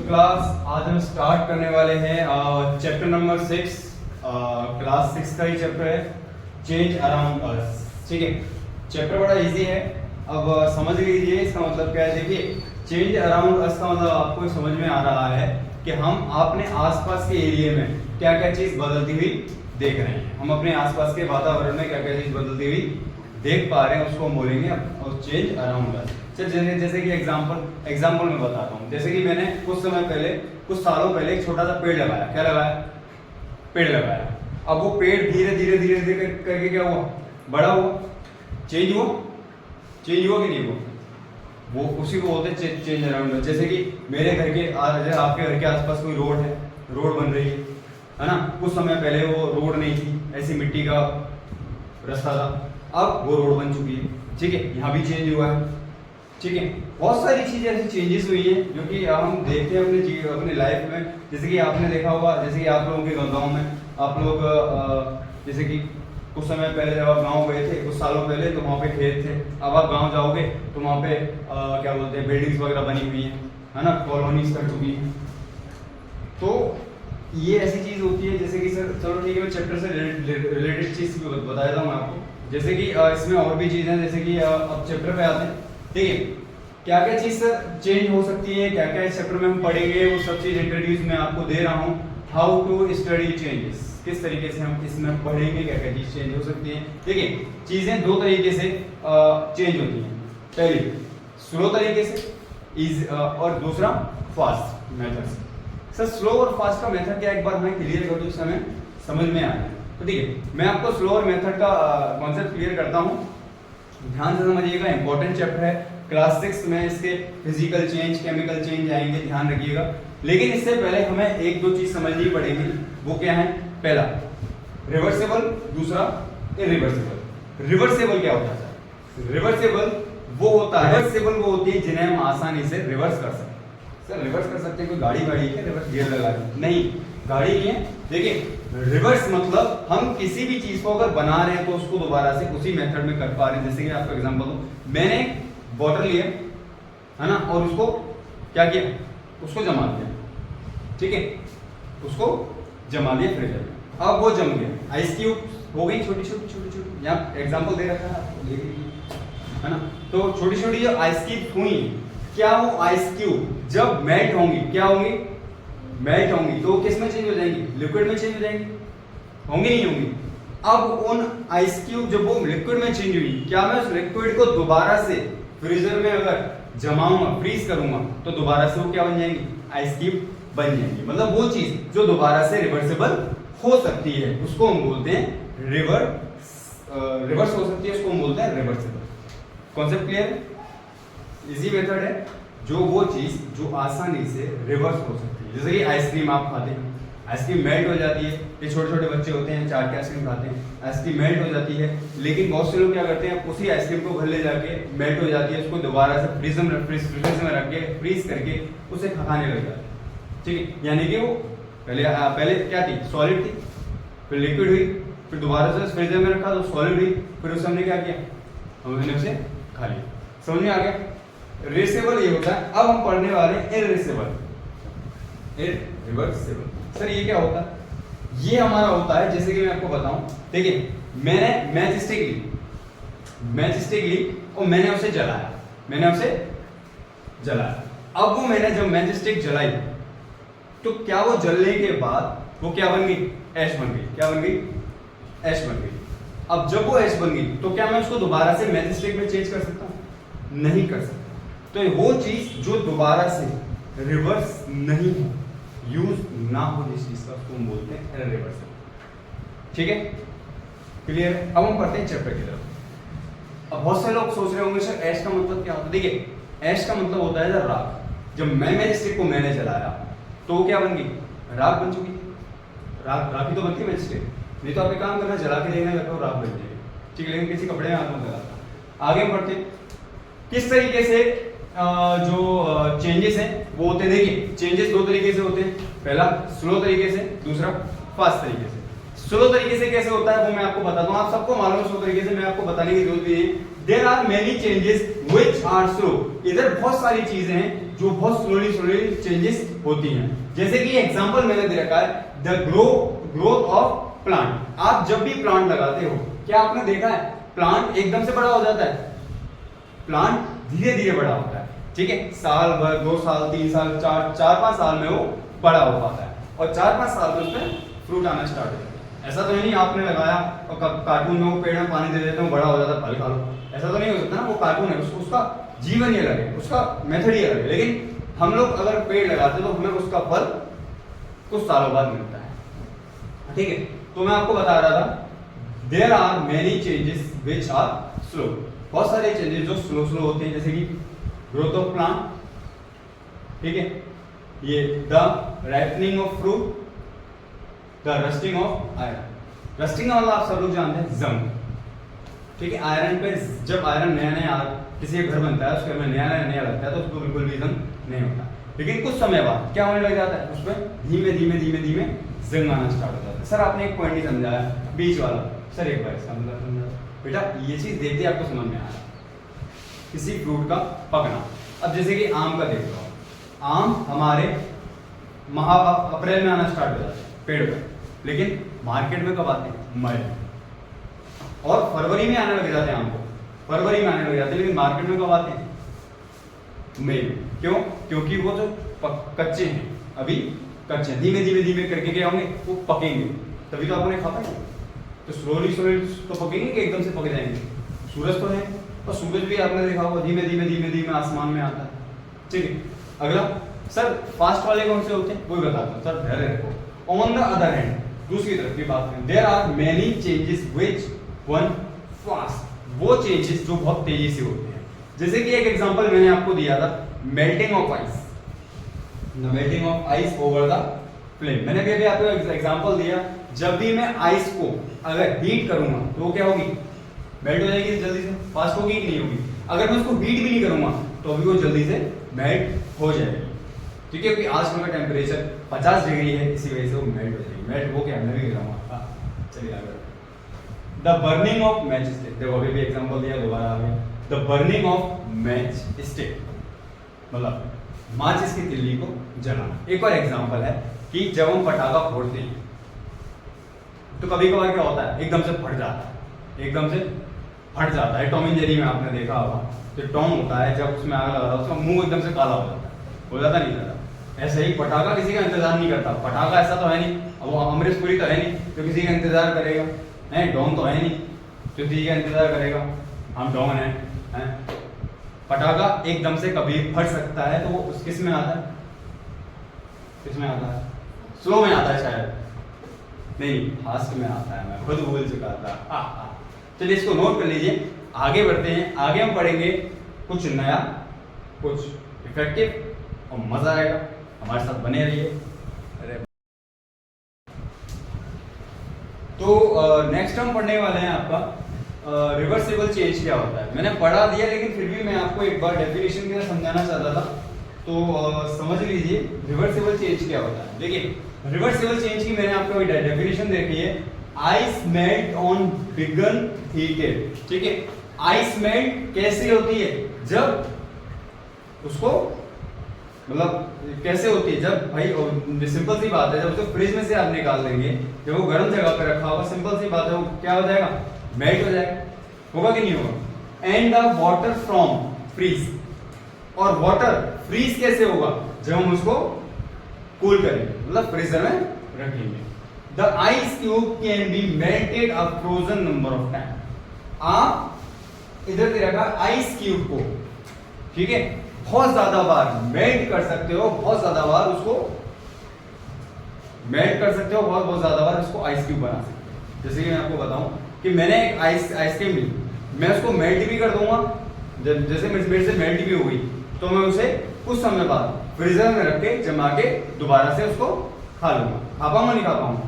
Class आज हम start करने वाले हैं चैप्टर नंबर 6, क्लास 6 का ही चैप्टर है, चेंज अराउंड अस। ठीक है, चैप्टर बड़ा इजी है। अब समझ लीजिए इसका मतलब क्या है। देखिए, चेंज अराउंड अस का मतलब आपको समझ में आ रहा है कि हम अपने आसपास के एरिया में क्या क्या चीज बदलती हुई देख रहे हैं। हम अपने आसपास के वातावरण में क्या क्या चीज बदलती हुई देख पा रहे हैं, उसको हम बोलेंगे और चेंज अराउंड अस। जैसे कि एग्जांपल मैं बताता हूँ। जैसे कि मैंने कुछ समय पहले, कुछ सालों पहले एक छोटा सा पेड़ लगाया। क्या लगाया? पेड़ लगाया। अब वो पेड़ धीरे धीरे करके क्या हुआ? बड़ा हुआ, चेंज हुआ कि नहीं हुआ? वो उसी को बोलते हैं चेंज अराउंड। जैसे कि मेरे घर के आपके घर के आसपास कोई रोड है, रोड बन रही है ना। कुछ समय पहले वो रोड नहीं थी, ऐसी मिट्टी का रास्ता था, अब वो रोड बन चुकी है। ठीक है, यहाँ भी चेंज हुआ है। ठीक है, बहुत सारी चीजें ऐसी चेंजेस हुई है जो कि हम देखते हैं अपने लाइफ में। जैसे कि आपने देखा होगा, जैसे कि आप लोगों के गाँव में आप लोग जैसे कि कुछ समय पहले जब आप गांव गए थे, कुछ सालों पहले, तो वहाँ पे खेत थे। अब आप गांव जाओगे तो वहाँ पे क्या बोलते हैं, बिल्डिंग्स वगैरह बनी हुई है ना, कॉलोनीज कर चुकी है। तो ये ऐसी चीज होती है। जैसे कि सर चलो ठीक है, मैं चैप्टर से रिलेटेड चीज बता देता हूँ आपको। जैसे कि इसमें और भी चीजें, जैसे कि अब चैप्टर पे आते हैं। ठीक है, क्या क्या चीज सर चेंज हो सकती है, क्या क्या इस चैप्टर में हम पढ़ेंगे, वो सब चीज इंट्रोड्यूस मैं आपको दे रहा हूँ। हाउ टू स्टडी चेंजेस, किस तरीके से हम इसमें पढ़ेंगे, क्या क्या चीज चेंज हो सकती है। ठीक है, चीजें दो तरीके से चेंज होती हैं। पहली स्लो तरीके से और दूसरा फास्ट मेथड से। सर स्लो और फास्ट का मेथड क्या, एक बार हमें क्लियर कर दो, समय समझ में आ जाए। तो ठीक है, मैं आपको स्लो और मेथड का कॉन्सेप्ट क्लियर करता हूँ। ध्यान से समझिएगा, इंपॉर्टेंट चैप्टर है। क्लास 6 में इसके फिजिकल चेंज, केमिकल चेंज आएंगे, ध्यान रखिएगा। लेकिन इससे पहले हमें एक दो चीज समझनी पड़ेगी। वो क्या है? पहला रिवर्सेबल, दूसरा इरिवर्सेबल। रिवर्सेबल क्या होता है? रिवर्सेबल वो होता है, रिवर्सेबल वो होती है जिन्हें हम आसानी से रिवर्स कर सकते हैं। सर रिवर्स कर सकते हैं? कोई गाड़ी है क्या रिवर्स गियर लगा के? नहीं, गाड़ी नहीं है। देखिए, रिवर्स मतलब हम किसी भी चीज को अगर बना रहे हैं तो उसको दोबारा से उसी मेथड में कर पा रहे हैं। जैसे कि आपको एग्जांपल दूं, मैंने बॉटल लिया है ना, और उसको क्या किया? उसको जमा दिया। ठीक है, उसको जमा दिया फ्रिज में। अब वो जम गया, आइस क्यूब हो गई छोटी छोटी। यहाँ एग्जांपल दे रखा है आपको, देख लीजिए, है ना। तो छोटी छोटी जो आइस क्यूब हुई, क्या वो आइस क्यूब जब मेल्ट होंगी, क्या होंगी? मेल्ट होंगी, तो किस में चेंज हो जाएंगी? लिक्विड में चेंज हो जाएंगी। होंगी नहीं होंगी? अब उन आइस क्यूब जब वो लिक्विड में चेंज हुई, क्या मैं उस लिक्विड को दोबारा से फ्रीजर में अगर जमाऊंगा, फ्रीज करूंगा, तो दोबारा से वो क्या बन जाएंगी? आइस क्यूब बन जाएंगी। मतलब वो चीज जो दोबारा से रिवर्सेबल हो सकती है, उसको हम बोलते हैं रिवर्स हो सकती है, उसको हम बोलते हैं reversible. Concept clear? Easy method है, जो वो चीज जो आसानी से रिवर्स हो सकती है। जैसे कि आइसक्रीम आप खाते हैं, आइसक्रीम मेल्ट हो जाती है। ये छोटे छोटे बच्चे होते हैं, चाट के आइसक्रीम खाते हैं, आइसक्रीम मेल्ट हो जाती है। लेकिन बहुत से लोग क्या करते हैं, उसी आइसक्रीम को घर ले जाके मेल्ट हो जाती है, उसको दोबारा से फ्रीज में रख के फ्रीज करके उसे खाने लग जाते हैं। ठीक है, यानी कि वो पहले क्या थी? सॉलिड थी, फिर लिक्विड हुई, फिर दोबारा से फ्रीजर में रखा तो सॉलिड हुई, फिर उसे हमने क्या किया? हमने उसे खा लिया। समझ में आ गया? रिवर्सेबल ये होता है। अब हम पढ़ने वाले हैं इरिवर्सेबल। सर ये क्या होता है? ये हमारा होता है, जैसे कि मैं आपको बताऊं। देखिए, मैंने मैच स्टिक ली और मैंने उसे जलाया। अब वो मैंने जब मैच स्टिक जलाई, तो क्या वो जलने के बाद वो क्या बन गई? ऐश बन गई। क्या बन गई? ऐश बन गई। अब जब वो ऐश बन गई, तो क्या मैं उसको दोबारा से मैच स्टिक में चेंज कर सकता हूं? नहीं कर सकता। तो वो चीज जो दोबारा से रिवर्स नहीं हो, यूज ना हो, जिस चीज का, उसको हम बोलते हैं इरिवर्सेबल। ठीक है, क्लियर है? अब हम पढ़ते हैं चैप्टर की तरफ। अब बहुत से लोग सोच रहे होंगे सर ऐश का मतलब क्या होता है? देखिए, ऐश का मतलब होता है राख। जब मैच स्टिक को मैंने जलाया तो वो क्या बन गई? राख बन चुकी। राख ही तो बनती है मैच स्टिक। नहीं तो आप एक काम करना, जला के देखना, तो राख बन जाएगी। ठीक है, लेकिन किसी कपड़े में हाथ मत लगाना। आगे बढ़ते किस तरीके से जो चेंजेस हैं वो होते हैं। देखिए, चेंजेस दो तरीके से होते हैं। पहला स्लो तरीके से, दूसरा फास्ट तरीके से। स्लो तरीके से कैसे होता है वो मैं आपको बताता हूँ। आप सबको मालूम है स्लो तरीके से, मैं आपको बताने की जरूरत भी नहीं। There are many changes which are slow, इधर बहुत सारी चीजें हैं जो बहुत स्लोली चेंजेस होती हैं। जैसे कि एग्जांपल मैंने दे रखा है द ग्रोथ ऑफ प्लांट। आप जब भी प्लांट लगाते हो, क्या आपने देखा है प्लांट एकदम से बड़ा हो जाता है? प्लांट धीरे धीरे बड़ा होता है, ठीक है, साल भर, 2 साल, 3 साल, 4-5 साल में वो बड़ा हो पाता है और 4-5 साल में उसमें फ्रूट आना स्टार्ट हो जाता है। ऐसा तो नहीं आपने लगाया और कार्टून में वो पेड़ में पानी दे देते हो, बड़ा हो जाता है, फल खा लो, ऐसा तो नहीं हो सकता ना। वो कार्टून है, उसका जीवन ही अलग है, उसका मेथड ही अलग है। लेकिन हम लोग अगर पेड़ लगाते तो हमें उसका फल कुछ सालों बाद मिलता है, ठीक है। तो मैं आपको बता रहा था there are many changes which are slow, बहुत सारे चेंजेस जो स्लो होते हैं, जैसे कि ग्रोथ ऑफ प्लांट, ठीक है, ये the ripening of fruit, the rusting of iron. Rusting वाला आप सब लोग जानते हैं, जंग, ठीक है। आयरन पे जब आयरन नया किसी का घर बनता है, उसके घर में नया लगता है तो उसको बिल्कुल भी जंग नहीं होता, लेकिन कुछ समय बाद क्या होने लग जाता है, उसमें धीमे धीमे जंग आना स्टार्ट हो जाता है। सर आपने एक पॉइंट ही समझाया बीच वाला, सर एक बार इसका मतलब समझा बेटा, ये चीज देखते आपको समझ में आया, किसी फ्रूट का पकना। अब जैसे कि आम का देख लो, आम हमारे अप्रैल में आना स्टार्ट हो जाता है पेड़ पर, लेकिन मार्केट में कब आते हैं? मई, और फरवरी में आने लग जाते हैं आम को, फरवरी में आने लग जाते हैं, लेकिन मार्केट में कब आते हैं? मई में। क्यों? क्योंकि वो जो कच्चे हैं, अभी कच्चे हैं, धीमे करके क्या होंगे, वो पकेंगे, तभी तो आप उन्हें खा पाएंगे। तो स्लोली तो पकेंगे कि एकदम से पक जाएंगे? सूरज तो है, और सूरज भी आपने देखा होगा धीमे आसमान में आता है, ठीक है। अगला सर फास्ट वाले कौन से होते हैं, वो भी बताता हूँ सर, धैर्य रखो। ऑन द अदर हैंड, दूसरी तरफ की बात करें, there are many changes which one fast, वो चेंजेस जो बहुत तेजी से होते हैं। जैसे कि एक एग्जांपल मैंने आपको दिया था, melting of ice, the melting of ice over the flame. मैंने भी अभी आपको एग्जांपल दिया, जब भी मैं आइस को अगर हीट करूंगा तो वो क्या होगी, मेल्ट हो जाएगी जल्दी से, फास्ट होगी कि नहीं होगी। अगर मैं उसको हीट भी नहीं करूंगा तो भी वो जल्दी से मेल्ट हो जाएगी, ठीक है, क्योंकि आजकल का टेम्परेचर 50 डिग्री है, इसी वजह से वो मेल्ट हो जाएगी। मेल्ट हो क्या, मैं भी गिराऊंगा, चलिए आगे। The burning of match stick, देखो अभी भी एग्जांपल दिया, दोबारा आ गया, the burning of match stick, मतलब माचिस की तिल्ली को जलाना। एक और एग्जांपल है कि जब हम पटाखा फोड़ते हैं तो कभी कभार क्या होता है, एकदम से फट जाता है, एकदम से फट जाता है। टॉम एंड जेरी में आपने देखा होगा, जो टॉम होता है जब उसमें आग लगा था उसका मुंह एकदम से काला हो जाता नहीं जाता। ऐसे ही पटाखा किसी का इंतजार नहीं करता, पटाखा ऐसा तो है नहीं, अब वो अमरीश पुरी तो है नहीं जो किसी का इंतजार करेगा, है डॉन तो है नहीं जो किसी का इंतजार करेगा, हम डॉन हैं। पटाखा एकदम से कभी फट सकता है, तो वो किस में आता है, किसमें आता है, स्लो में आता है शायद, नहीं फास्ट में आता है, मैं खुद भूल चुका था। चलिए इसको नोट कर लीजिए, आगे बढ़ते हैं। आगे हम पढ़ेंगे कुछ नया, कुछ इफेक्टिव, और मजा आएगा, हमारे साथ बने रहिए। तो नेक्स्ट हम पढ़ने वाले हैं आपका रिवर्सिबल चेंज क्या होता है। मैंने पढ़ा दिया, लेकिन फिर भी मैं आपको एक बार डेफिनेशन के साथ समझाना चाहता था, तो समझ लीजिए रिवर्सिबल चेंज क्या होता है। देखिए रिवर्सिबल चेंज की मैंने आपको डेफिनेशन देखी है, आइस मेल्ट ऑन बिगन हीटेड, ठीक है। आइस मेल्ट कैसे होती है, जब उसको मतलब कैसे होती है, जब भाई सिंपल सी बात है, जब उसको फ्रिज में से आप निकाल देंगे, जब वो गर्म जगह पे रखा होगा, सिंपल सी बात है, वो क्या हो जाएगा, मेल्ट हो जाएगा, होगा कि नहीं होगा। And the water from freeze, और वाटर फ्रीज कैसे होगा, जब हम उसको कूल करेंगे, मतलब फ्रीजर में रखेंगे। The ice cube can be melted a frozen number of time. आप इधर दे रखा आइस क्यूब को, ठीक है, बहुत ज्यादा बार मेल्ट कर सकते हो, बहुत ज्यादा बार उसको मेल्ट कर सकते हो, बहुत ज्यादा बार उसको आइस क्यूब बना सकते हो। जैसे कि मैं आपको बताऊं कि मैंने एक आइसक्रीम ली, मैं उसको मेल्ट भी कर दूंगा, जैसे मेरे से मेल्ट भी हो गई, तो मैं उसे कुछ समय बाद फ्रीजर में रख के जमा के दोबारा से उसको खा लूंगा। खा पाऊंगा नहीं खा पाऊंगा,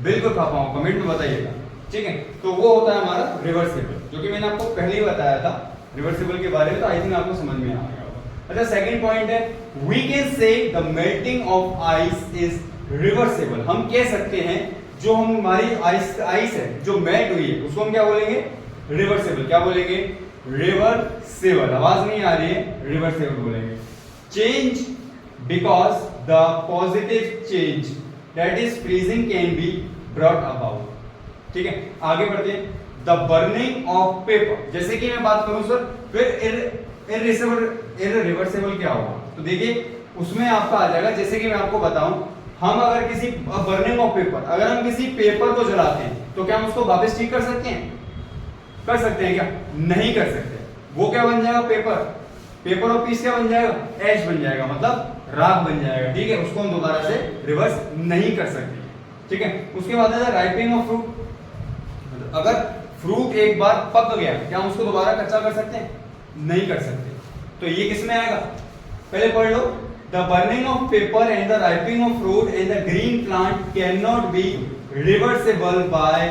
बिल्कुल खा पाऊंगा, कमेंट में बताइएगा, ठीक है। तो वो होता है हमारा रिवर्सिबल, जो कि मैंने आपको पहले ही बताया था रिवर्सिबल के बारे में, तो आई थिंक आपको समझ में आ गया होगा। अच्छा सेकंड पॉइंट है, we can say the melting of ice is reversible. हम कह सकते हैं जो हमारी आइस है जो मेल्ट हुई है उसको हम क्या बोलेंगे, रिवर्सिबल। क्या बोलेंगे, रिवर्सेबल, आवाज नहीं आ रही है, रिवर्सेबल बोलेंगे। Change because the positive change that is freezing can be brought about. ठीक है, आगे बढ़ते हैं। द बर्निंग ऑफ पेपर, जैसे कि मैं बात करूं सर, फिर इररिवर्सेबल क्या होगा, तो देखिए उसमें आपका आ जाएगा, जैसे कि मैं आपको बताऊं, हम अगर किसी बर्निंग ऑफ पेपर, अगर हम किसी पेपर को जलाते हैं तो क्या हम उसको वापस ठीक कर सकते हैं? कर सकते हैं क्या? नहीं कर सकते। वो क्या बन जाएगा? पेपर और पीस क्या बन जाएगा? ऐश बन जाएगा, मतलब राख बन जाएगा। ठीक है, उसको हम दोबारा से रिवर्स नहीं कर सकते। ठीक है, उसके बाद है राइपिंग ऑफ फ्रूट। अगर फ्रूट एक बार पक गया, क्या हम उसको दोबारा कच्चा कर सकते हैं? नहीं कर सकते। तो ये किस में आएगा? पहले पढ़ लो। The burning of paper and the ripening of fruit and the green plant cannot be reversible by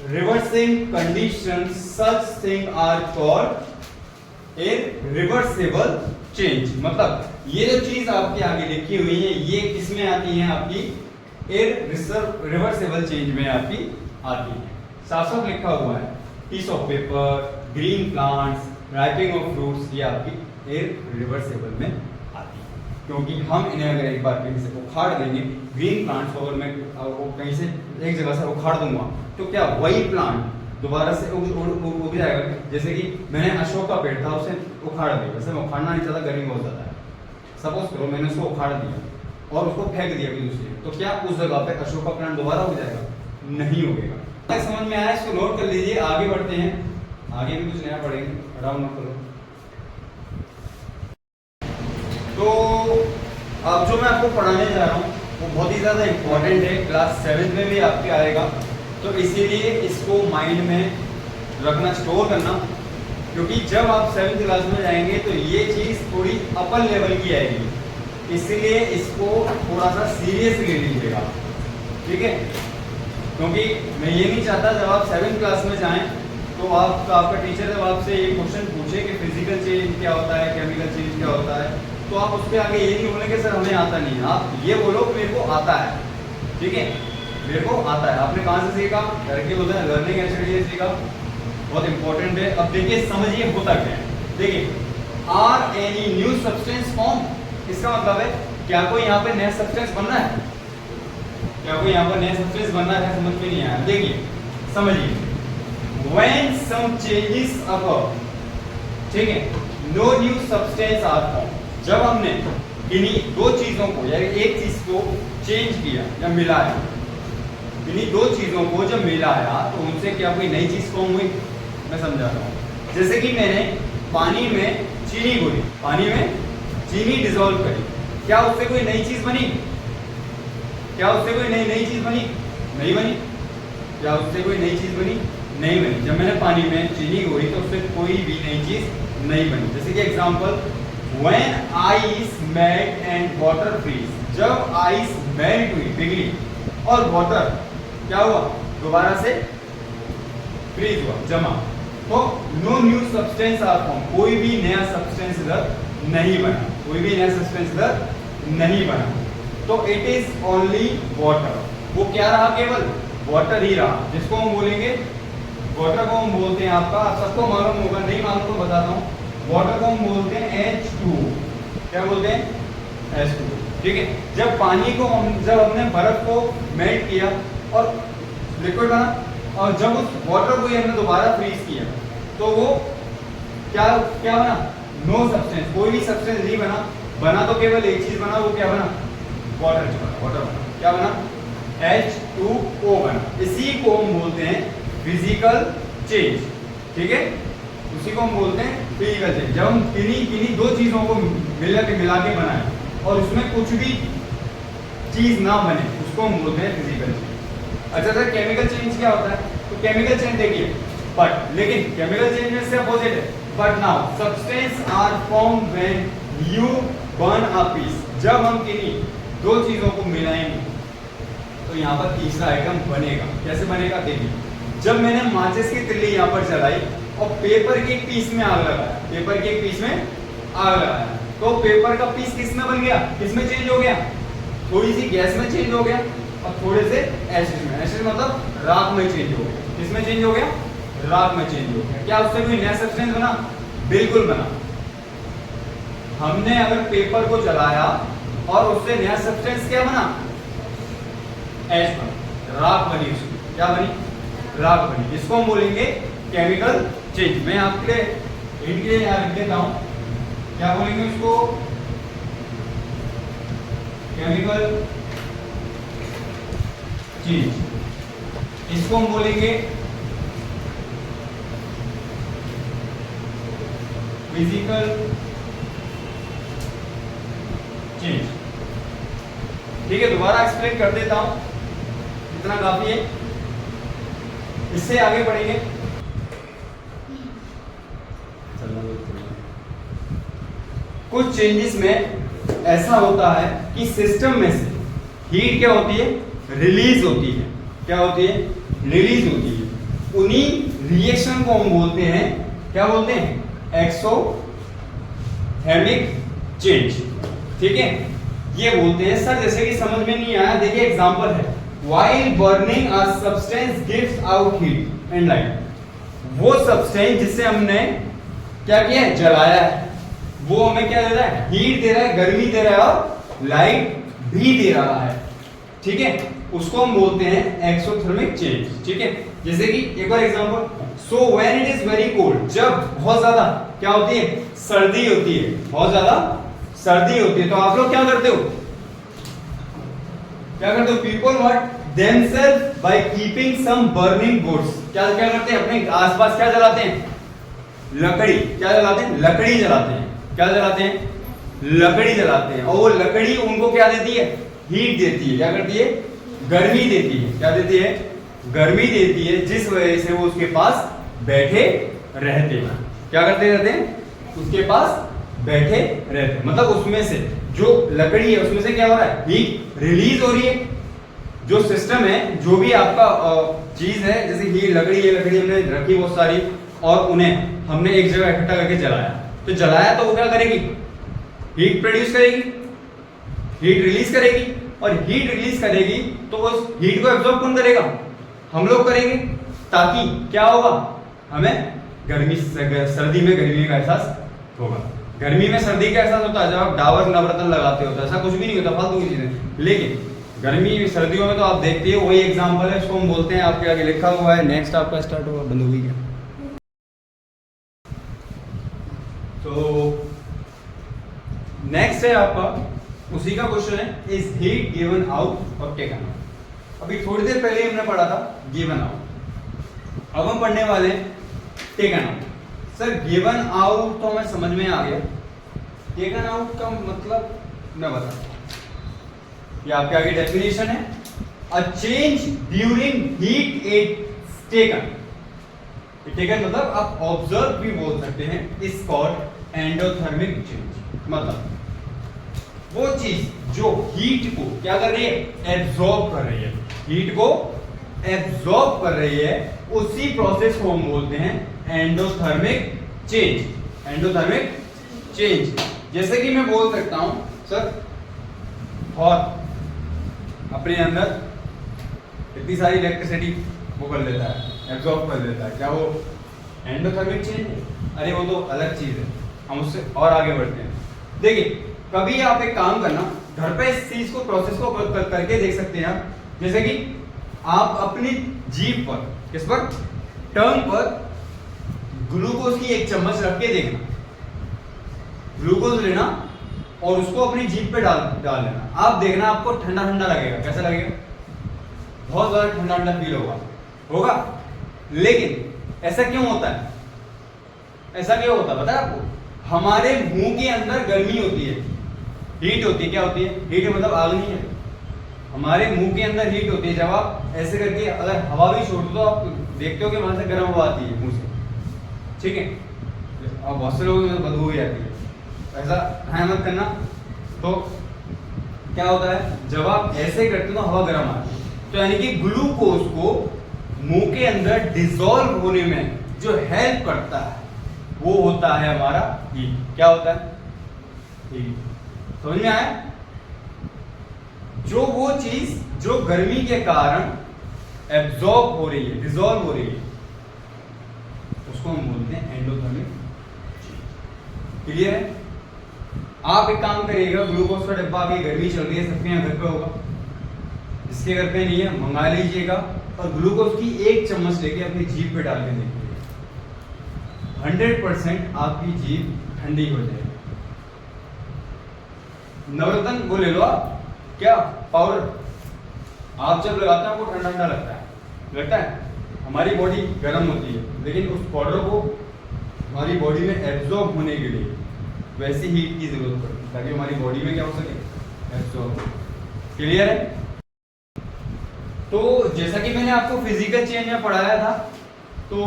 reversing conditions. Such things are called irreversible change. मतलब ये जो चीज आपके आगे लिखी हुई है, ये किसमें आती है? आपकी irreversible change में आपकी आती है। साफ साफ लिखा हुआ है, piece of paper, green plants, ripening of fruits, ये आपकी irreversible में आती है। क्योंकि हम इन्हें अगर एक बार कहीं से उखाड़ देंगे, ग्रीन प्लांट्स को अगर मैं कहीं से एक जगह से उखाड़ दूंगा, तो क्या वही प्लांट दोबारा से उग जाएगा? जैसे कि मैंने अशोक का पेड़ था, उसे उखाड़ दिया, वैसे मैं उखाड़ना नहीं चाहता, गर्मी बहुत ज्यादा है, सपोज करो मैंने उसको उखाड़ दिया और उसको फेंक दिया कहीं दूसरी, तो क्या उस जगह पे अशोक का प्लांट दोबारा उग जाएगा? नहीं उगेगा। समझ में आया? इसको नोट कर लीजिए। आगे बढ़ते हैं, आगे भी कुछ नया पढ़ेंगे, आराम नोट करो। तो अब जो मैं आपको पढ़ाने जा रहा हूँ वो बहुत ही ज़्यादा इम्पोर्टेंट है, क्लास 7 में भी आपके आएगा, तो इसीलिए इसको माइंड में रखना, स्टोर करना, क्योंकि जब आप 7th क्लास में जाएंगे तो ये चीज़ थोड़ी अपर लेवल की आएगी, इसीलिए इसको थोड़ा सा सीरियस ले लीजिएगा। ठीक है, क्योंकि मैं ये नहीं चाहता जब आप 7th क्लास में जाएं तो आपका टीचर जब आपसे ये क्वेश्चन पूछे कि फिजिकल चेंज क्या होता है, केमिकल चेंज क्या होता है, तो आप उसके आगे ये नहीं बोलेंगे सर हमें आता नहीं है, आप ये बोलो मेरे को आता है। ठीक है, मेरे को आता है। आपने कहाँ से सीखा? घर के बोलते हैं लर्निंग एक्चुअली सीखा, बहुत इंपॉर्टेंट है। अब देखिए समझिए होता क्या है। देखिए, are any new substance form, इसका मतलब है क्या कोई यहाँ पे नया सब्सटेंस बनना है? क्या कोई यहाँ पर नया सब्सटेंस बनना है? समझ में नहीं आया? देखिए समझिए, when some changes occur, ठीक है, no new substance are formed। जब हमने किन्हीं दो चीजों को या एक चीज को चेंज किया या मिलाया, किन्हीं दो चीजों को जब मिलाया तो उनसे क्या कोई नई चीज फॉर्म हुई? मैं समझाता हूँ। जैसे कि मैंने पानी में चीनी घोली, पानी में चीनी डिसॉल्व करी, क्या उससे कोई नई चीज बनी? क्या उससे कोई नई चीज बनी? नहीं बनी। क्या उससे कोई नई चीज बनी? नहीं बनी। जब मैंने पानी में चीनी घोली तो उससे कोई भी नई चीज नहीं बनी। जैसे कि example, when ice melt and water freeze, जब आइस मेल्ट हुई, पिघली, और वाटर क्या हुआ? दोबारा से फ्रीज हुआ, जमा, तो no new substance are form, कोई भी नया सब्सटेंस इधर नहीं बना, कोई भी नया सब्सटेंस इधर नहीं बना। तो इट इज ओनली वाटर, वो क्या रहा? केवल वाटर ही रहा, जिसको हम बोलेंगे, वाटर को हम बोलते हैं, आपका सबको मालूम होगा, नहीं मालूम तो बताता हूँ, वाटर को हम बोलते हैं H2O। क्या बोलते हैं? H2O। ठीक है, जब पानी को जब हमने बर्फ को मेल्ट किया और लिक्विड बना, और जब उस वाटर को हमने दोबारा फ्रीज किया तो वो क्या बना? नो सब्सटेंस, कोई भी सब्सटेंस नहीं बना। बना तो केवल एक चीज बना, वो क्या बना? वाटर बना। वाटर बना, क्या बना? H2O बना। इसी को हम बोलते हैं फिजिकल चेंज। ठीक है, उसी को हम बोलते हैं फिजिकल चेंज। जब हम किन्हीं दो चीजों को मिला के बनाए और उसमें कुछ भी चीज ना बने, उसको हम बोलते हैं फिजिकल चेंज। अच्छा सर, केमिकल चेंज क्या होता है? तो केमिकल चेंज देखिए, बट लेकिन केमिकल चेंज में से अपोजिट है। But now substance are form when you burn a piece, जब हम किन्हीं दो चीजों को मिलाएंगे तो यहाँ पर तीसरा आइटम बनेगा। कैसे बनेगा? देखिए, जब मैंने माचिस की तिल्ली यहाँ पर जलाई और पेपर के पीस में आग लगाया, पेपर के पीस में आग लगाया, तो पेपर का पीस किस में बन गया? किस में चेंज हो गया? थोड़ी सी गैस में चेंज हो गया और थोड़े से एसिड में। एसिड मतलब राख में चेंज हो गया। किस में चेंज हो गया? राख में चेंज हो गया। क्या उससे कोई नया सब्सटेंस बना? बिल्कुल बना। हमने अगर पेपर को जलाया और उससे नया सब्सटेंस क्या बना? एच बना, राख बनी उसकी। क्या बनी? राख बनी। इसको हम बोलेंगे केमिकल चेंज। मैं आपके लिए यहाँ लिख देता हूं, क्या बोलेंगे उसको? Chemical change. इसको हम बोलेंगे फिजिकल चेंज। ठीक है, दोबारा एक्सप्लेन कर देता हूं, इतना काफी है। इससे आगे बढ़ेंगे। कुछ चेंजेस में ऐसा होता है कि सिस्टम में से हीट क्या होती है? रिलीज होती है। क्या होती है? रिलीज होती है। उन्हीं रिएक्शन को हम बोलते हैं, क्या बोलते हैं? Exothermic change. ठीक है, ये बोलते हैं। सर जैसे कि समझ में नहीं आया, देखिए एग्जांपल है, while burning a substance gives out heat and light. वो सब्सटेंस जिसे हमने क्या किया है? जलाया है, वो हमें क्या दे रहा है? हीट दे रहा है, गर्मी दे रहा है और लाइट भी दे रहा है। ठीक है, उसको हम बोलते हैं एक्सोथर्मिक चेंज। ठीक है, जैसे कि एक और example, so when it is very cold, जब बहुत ज्यादा क्या होती है? सर्दी होती है, बहुत ज्यादा सर्दी होती है, तो आप लोग क्या करते हो? क्या करते हो? People what themselves by keeping some burning goods. क्या क्या करते हैं? अपने आसपास क्या जलाते हैं? लकड़ी। क्या जलाते हैं? लकड़ी जलाते हैं। क्या जलाते हैं? लकड़ी जलाते हैं। और वो लकड़ी उनको क्या देती है? हीट देती है। क्या करती है? गर्मी देती है। क्या देती है? गर्मी देती है, जिस वजह से वो उसके पास बैठे रहते हैं। क्या करते रहते हैं? उसके पास बैठे रहते हैं। मतलब उसमें से जो लकड़ी है उसमें से क्या हो रहा है? हीट रिलीज हो रही है। जो सिस्टम है, जो भी आपका चीज है, जैसे हीट लकड़ी है, लकड़ी हमने रखी बहुत सारी और उन्हें हमने एक जगह इकट्ठा करके जलाया, तो जलाया तो वो क्या करेगी? हीट प्रोड्यूस करेगी, हीट रिलीज करेगी। और हीट रिलीज करेगी तो उस हीट को एब्जॉर्ब कौन करेगा? हम लोग करेंगे, ताकि क्या होगा? हमें गर्मी सर्दी में गर्मी का एहसास होगा। गर्मी में सर्दी का एहसास होता है जब आप डाबर नवरत्न लगाते हो, तो ऐसा कुछ भी नहीं होता, फालतू की चीजें। लेकिन गर्मी सर्दियों में तो आप देखते हो, वही एग्जांपल है, इसको हम बोलते हैं, आपके आगे लिखा हुआ है। नेक्स्ट आपका स्टार्ट होगा, बंद होगी क्या? तो नेक्स्ट है आपका उसी का क्वेश्चन है, इज हीट गिवन आउट और टेकन आउट। अभी थोड़ी देर पहले हमने पढ़ा था गिवन आउट, अब हम पढ़ने वाले हैं taken out. Sir given out तो हमें समझ में आ गया, टेकन आउट का मतलब मैं बता, ये आपके आगे डेफिनेशन है, a change during heat is taken. Taken मतलब आप ऑब्जर्व भी बोल सकते हैं, इज कॉल्ड एंडोथर्मिक चेंज। मतलब वो चीज जो हीट को क्या कर रही है? एब्जॉर्ब कर रही है, हीट को एब्जॉर्ब कर रही है, उसी प्रोसेस को हम बोलते हैं एंडोथर्मिक चेंज। एंडोथर्मिक चेंज जैसे कि मैं बोल सकता हूं सर, और अपने अंदर इतनी सारी इलेक्ट्रिसिटी वो कर लेता है, एब्जॉर्ब कर लेता है, क्या वो एंडोथर्मिक चेंज है? अरे वो तो अलग चीज है, हम उससे और आगे बढ़ते हैं। देखिए कभी आप एक काम करना, घर पे इस चीज को प्रोसेस को करके देख सकते हैं आप। जैसे कि आप अपनी जीभ पर, किस पर? टंग पर ग्लूकोज की एक चम्मच रख के देखना, ग्लूकोज लेना और उसको अपनी जीभ पे डाल लेना। आप देखना आपको ठंडा ठंडा लगेगा। कैसा लगेगा? बहुत ज्यादा ठंडा ठंडा फील होगा। लेकिन ऐसा क्यों होता है? ऐसा क्यों होता है पता है आपको? हमारे मुंह के अंदर गर्मी होती है, हीट होती है। क्या होती है? हीट मतलब आग नहीं है, हमारे मुंह के अंदर हीट होती है। जब आप ऐसे करके अगर हवा भी छोड़ दो तो आप देखते हो कि वहां से गर्म हवा आती है मुंह से, ठीक है? और बहुत से लोगों में बदबू भी आती है, ऐसा मत करना। तो क्या होता है जब आप ऐसे करते हो तो हवा गर्म आती है, तो यानी कि ग्लूकोज को मुंह के अंदर डिसॉल्व होने में जो हेल्प करता है वो होता है हमारा हीट। क्या होता है? हीट। समझ में आया? जो वो चीज जो गर्मी के कारण एब्जॉर्ब हो रही है, डिसॉल्व हो रही है, उसको हम बोलते हैं एंडोथर्मिक चेंज। क्लियर है? आप एक काम करिएगा, ग्लूकोज का डिब्बा, अभी गर्मी चल रही है, सबके यहाँ घर पे होगा, जिसके घर पे नहीं है मंगा लीजिएगा और ग्लूकोज की 1 चम्मच लेके अपनी जीभ पे डाल के देखिए, 100% आपकी जीभ ठंडी हो जाएगी। नवरत्न वो ले लो आप, क्या पाउडर, आप जब लगाते हैं आपको ठंडा ठंडा लगता है, हमारी बॉडी गर्म होती है, लेकिन उस पाउडर को हमारी बॉडी में एब्जॉर्ब होने के लिए वैसी हीट की जरूरत पड़ती है ताकि हमारी बॉडी में क्या हो सके, एब्जॉर्ब। क्लियर है? तो जैसा कि मैंने आपको फिजिकल चेंज में पढ़ाया था, तो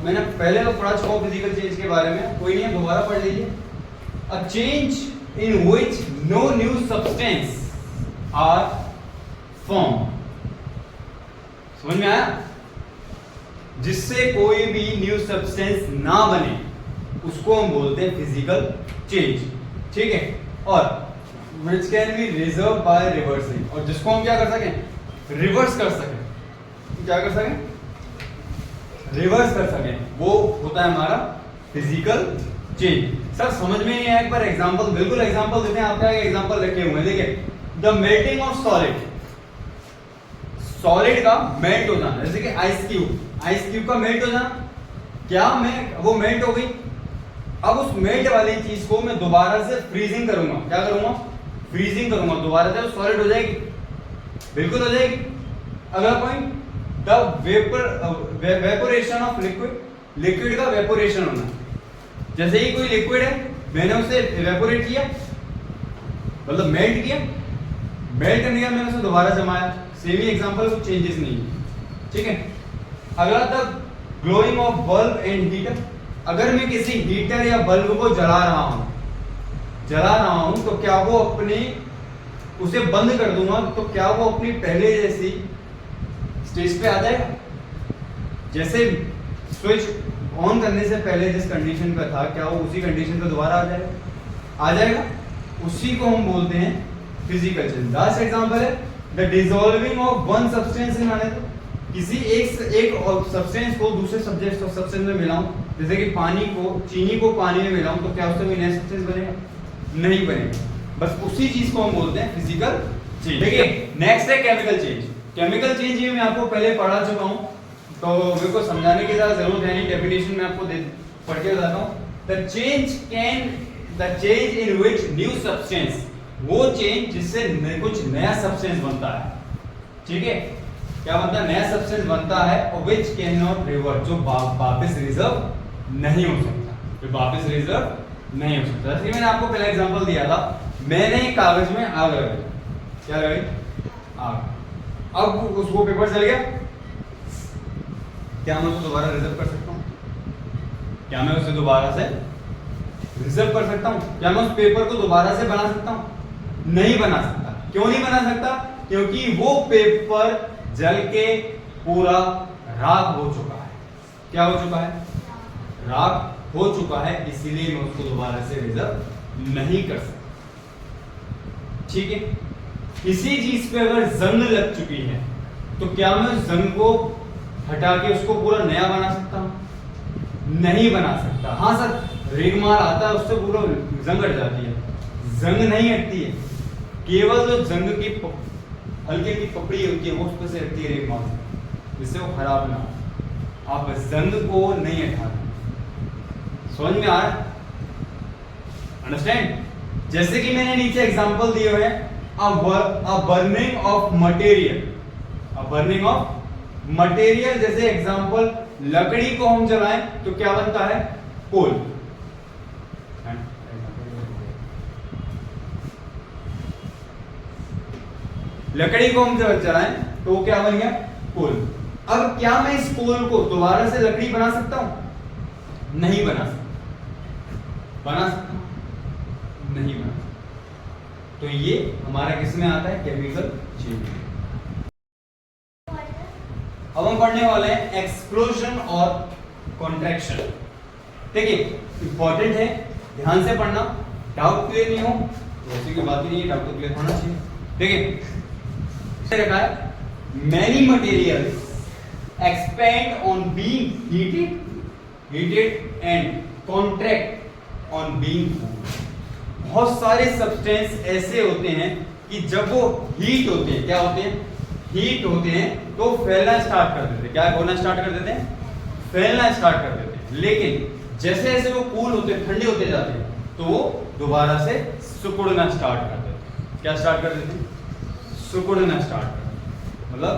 मैंने पहले तो पढ़ा चुका फिजिकल चेंज के बारे में, कोई नहीं है दोबारा पढ़ लीजिए। A change in which no new substance are form. समझ में आया? जिससे कोई भी न्यू सब्सटेंस ना बने उसको हम बोलते हैं फिजिकल चेंज। ठीक है? और which can be resolved by reversing, और जिसको हम क्या कर सकें, रिवर्स कर सकें, क्या कर सकें, रिवर्स कर सकें, वो होता है हमारा फिजिकल चेंज। सर समझ में नहीं आया, एक बार एग्जांपल, बिल्कुल एग्जांपल देते हैं, आपके आगे एग्जांपल रखे हुए हैं, देखिए द मेल्टिंग ऑफ सॉलिड का मेल्ट हो जाना, जैसे कि आइस क्यूब का मेल्ट हो जाना, क्या मैं वो मेल्ट हो गई, अब उस मेल्ट वाली चीज को मैं दोबारा से फ्रीजिंग करूंगा, क्या करूंगा, फ्रीजिंग करूंगा, दोबारा से सॉलिड हो जाएगी, बिल्कुल हो जाएगी। अगला point, the evaporation of liquid का वेपोरेशन होना, जैसे ही कोई लिक्विड है मैंने उसे इवेपोरेट किया, मतलब मेल्ट किया, मेल्ट करने के बाद मैंने उसे दोबारा जमाया, सेम ही एग्जांपल, कुछ चेंजेस नहीं है। ठीक है? अगला था glowing of bulb and heater, अगर मैं किसी हीटर या बल्ब को जला रहा हूं तो क्या वो उसे बंद कर दूंगा तो क्या वो अपनी पहले जैसी स्टेज पे आ जाएगा? जैसे स्विच ऑन करने से पहले जिस कंडीशन पे था, क्या वो उसी कंडीशन पे दोबारा आ जाएगा? उसी को हम बोलते हैं फिजिकल चेंज। लास्ट एग्जांपल है the dissolving of one substance in another, किसी एक सब्सटेंस को दूसरे सब्सटेंस में मिलाऊं, जैसे कि चीनी को पानी में मिलाऊं, तो क्या उससे कोई नया सब्सटेंस बनेगा? नहीं बनेगा। बस उसी चीज को हम बोलते हैं फिजिकल चेंज। देखिए नेक्स्ट है केमिकल चेंज। केमिकल चेंज ये मैं आपको पहले पढ़ा चुका हूं, तो मेरे को समझाने की ज्यादा जरूरत है नहीं, डेफिनेशन में आपको पढ़ के बताता हूं। The change in which new substance, वो चेंज जिससे कुछ नया सब्सटेंस बनता है। ठीक है? क्या बनता है? नया सब्सटेंस बनता है, और व्हिच कैन नॉट रिवर्ट, जो वापस रिजर्व नहीं हो सकता, जैसे मैंने आपको पहला एग्जांपल दिया था, मैंने कागज में आग लगाई, क्या लगाई? आग। अब उसको पेपर जल गया, क्या मैं उसे दोबारा रिजर्व कर सकता हूँ? क्या मैं उसे दोबारा से रिजर्व कर सकता हूँ? क्या मैं उस पेपर को दोबारा से बना सकता हूँ? नहीं बना सकता। क्यों नहीं बना सकता? क्योंकि वो पेपर जल के पूरा राख हो चुका है। क्या हो चुका है? राख हो चुका है, इसीलिए मैं उसको दोबारा से रिजर्व नहीं कर सकता। ठीक है? किसी चीज पे अगर जंग लग चुकी है तो क्या मैं उस जंग को हटा के उसको पूरा नया बना सकता हूं? नहीं बना सकता। हाँ सर, रेगमाल आता है, उससे पूरा जंग हट जाती है, जंग नहीं हटती है, केवल जो जंग की हल्की की पपड़ी होती है वो उस पर से हटती है रेगमाल, जिससे वो खराब ना हो। आप जंग को नहीं हटाते। समझ में आ रहा है? अंडरस्टैंड? जैसे कि मैंने नीचे एग्जांपल दिए हुए हैं, बर्निंग ऑफ मटेरियल, जैसे एग्जांपल लकड़ी को हम जलाएं तो क्या बनता है? कोल। लकड़ी को हम जब जलाएं तो वो क्या बन गया? कोल। अब क्या मैं इस कोल को दोबारा से लकड़ी बना सकता हूं? नहीं बना सकता। बना सकता हूं? नहीं बना सकता। तो ये हमारा किस में आता है? Chemical change. अब हम पढ़ने वाले हैं एक्सप्लोजन और कॉन्ट्रैक्शन। ठीक है? इंपॉर्टेंट है, ध्यान से पढ़ना, डाउट क्लियर नहीं हो तो ऐसी कोई बात ही नहीं है, डाउट तो क्लियर होना चाहिए। ठीक है? रखा है many materials expand on being heated heated and contract on being cooled. बहुत सारे सब्सटेंस ऐसे होते हैं कि जब वो हीट होते हैं, क्या होते हैं, हीट होते हैं, तो फैलना स्टार्ट कर देते हैं। क्या होना स्टार्ट कर देते हैं, फैलना स्टार्ट कर देते हैं। लेकिन जैसे जैसे वो कूल होते हैं, ठंडे होते जाते हैं, तो वो दोबारा से सिकुड़ना स्टार्ट कर देते हैं। क्या स्टार्ट कर देते हैं, सिकुड़ना स्टार्ट कर देते हैं, मतलब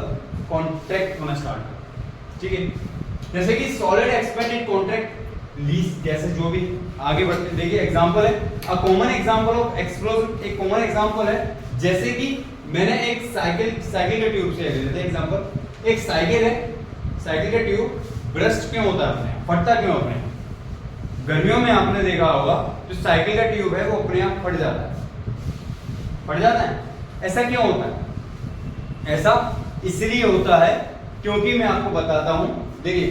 कॉन्ट्रैक्ट होना स्टार्ट कर देते हैं। ठीक है, जैसे कि solid expand and contract lease gases, जो भी आगे बढ़ते देखिए एग्जांपल है, a common example of explosion, एक कॉमन एग्जांपल है, जैसे कि मैंने एक साइकिल के ट्यूब से ले लेते हैं एग्जांपल। एक साइकिल है, साइकिल का ट्यूब ब्रस्ट क्यों होता है अपने, फटता क्यों अपने, गर्मियों में आपने देखा होगा जो साइकिल का ट्यूब है वो अपने आप फट जाता है, फट जाता है। ऐसा क्यों होता है, ऐसा इसलिए होता है क्योंकि मैं आपको बताता हूं, देखिए,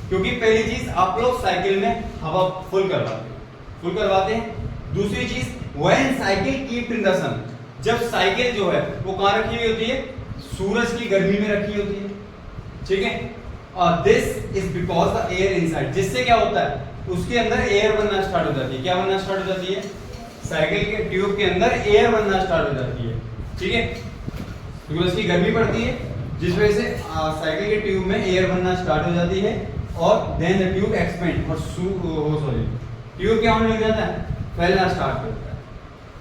क्योंकि पहली चीज आप लोग साइकिल में हवा फुल करवाते हैं। दूसरी चीज when cycle keep in the sun, जब साइकिल जो है वो कहां रखी हुई होती है, सूरज की गर्मी में रखी होती है। ठीक है, this is because the air inside, जिससे क्या होता है, उसके अंदर एयर बनना स्टार्ट हो जाती है। क्या बनना स्टार्ट हो जाती है, साइकिल के ट्यूब के अंदर एयर बनना स्टार्ट हो जाती है। ठीक है, सूरज की गर्मी पड़ती है जिस वजह से साइकिल के ट्यूब में एयर बनना स्टार्ट हो जाती है, और देन द ट्यूब एक्सपेंड, और सॉरी ट्यूब क्या होने लग जाता है, फैलना स्टार्ट कर देता है।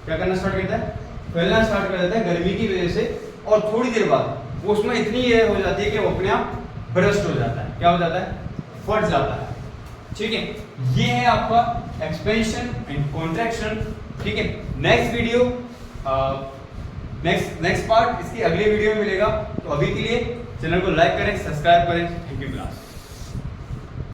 क्या करना स्टार्ट करता है, फैलना स्टार्ट कर देता है गर्मी की वजह से, और थोड़ी देर बाद वो उसमें इतनी एयर हो जाती है कि वो अपने आप बर्स्ट हो जाता है। क्या हो जाता है, फट जाता है। ठीक है, ये है आपका एक्सपेंशन एंड कॉन्ट्रैक्शन। ठीक है, नेक्स्ट वीडियो, नेक्स्ट पार्ट इसकी अगले वीडियो में मिलेगा। तो अभी के लिए चैनल को लाइक करें, सब्सक्राइब करें। Thank you class.